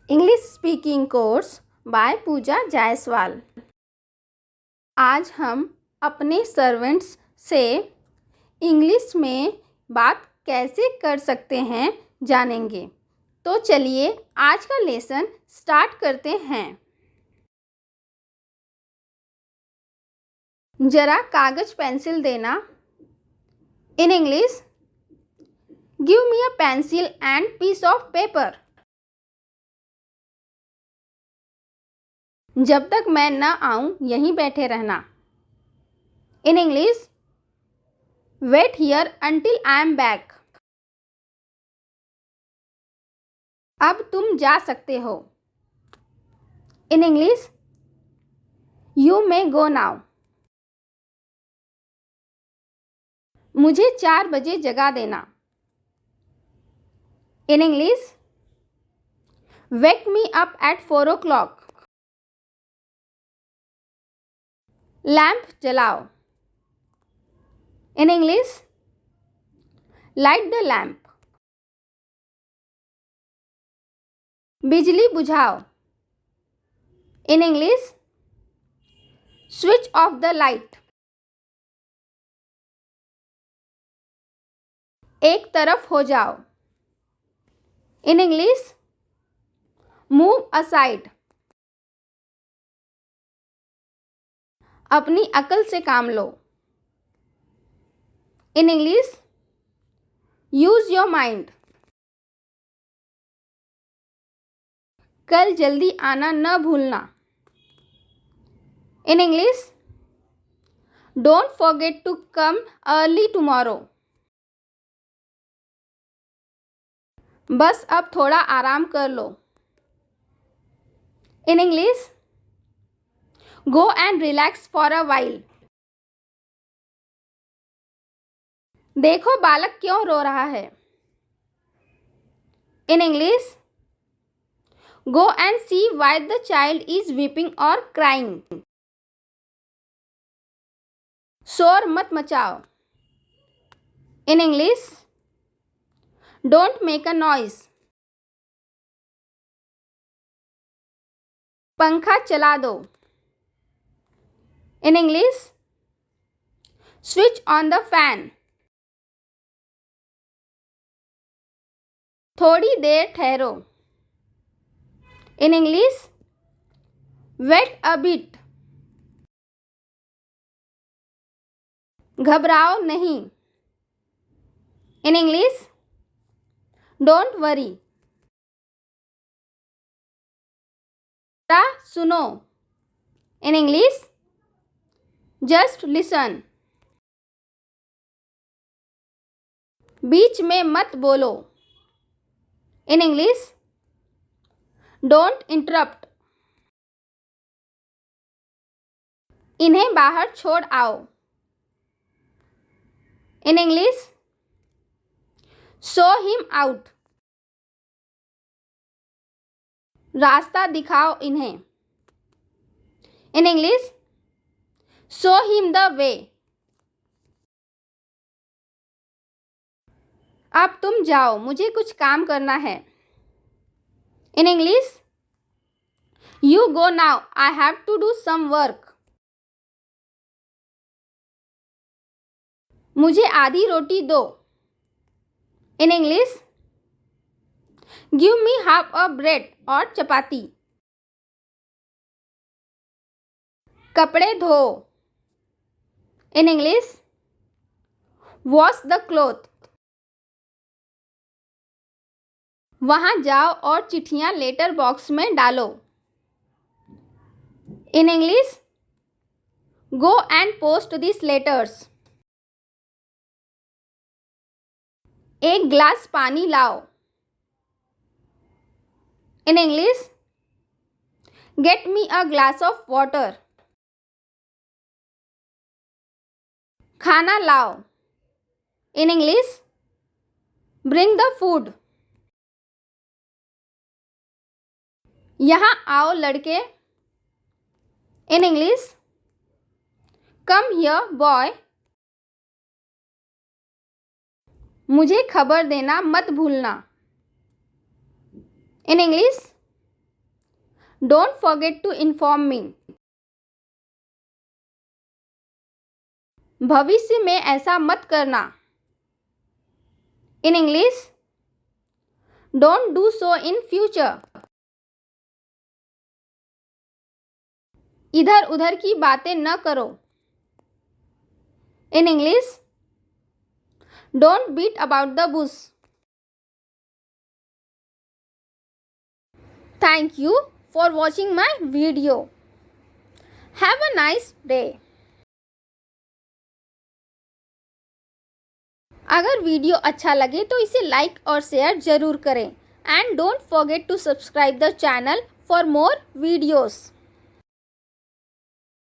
English speaking course buy पूजा जायसवाल। आज हम अपने सर्वेंट्स से इंग्लिश में बात कैसे कर सकते हैं जानेंगे। तो चलिए आज का लेसन स्टार्ट करते हैं। जरा कागज पेंसिल देना। In English, give me a pencil and piece of paper. जब तक मैं न आऊं यहीं बैठे रहना। In English, wait here until I am back. अब तुम जा सकते हो। In English, you may go now. मुझे 4 बजे जगा देना। In English, wake me up at 4 o'clock। Lamp जलाओ। In English, light the lamp. बिजली बुझाओ। In English, switch off the light. एक तरफ हो जाओ। In English, move aside. अपनी अकल से काम लो। In English, use your mind. कल जल्दी आना न भूलना। In English, don't forget to come early tomorrow. बस अब थोड़ा आराम कर लो। In English, go and relax for a while. देखो बालक क्यों रो रहा है। In English, go and see why the child is weeping और क्राइंग। शोर मत मचाओ। In English, don't make a noise. पंखा चला दो। In English, switch on the fan. थोड़ी देर ठहरो। In English, wait a bit. घबराओ नहीं। In English, don't worry. सुनो। In English, just listen. बीच में मत बोलो। In English, don't interrupt. इन्हें बाहर छोड़ आओ। In English, show him out. रास्ता दिखाओ इन्हें। In English, show him the way. अब तुम जाओ, मुझे कुछ काम करना है। In English, you go now, I have to do some work. मुझे आधी रोटी दो। In English, give me half a bread और चपाती। कपड़े धो। In English, wash the cloth. वहां जाओ और चिट्ठियां लेटर बॉक्स में डालो। In English, go and post this letters. एक ग्लास पानी लाओ। In English, get me a glass of water. खाना लाओ। In English, bring the food. यहाँ आओ लड़के। In English, come here boy. मुझे खबर देना मत भूलना। In English, don't forget to inform me. भविष्य में ऐसा मत करना। In English, don't do so in future. इधर उधर की बातें न करो। In English, don't beat about the bush. Thank you for watching my video. Have a nice day. अगर वीडियो अच्छा लगे तो इसे लाइक और शेयर ज़रूर करें and don't forget to subscribe the channel for more videos.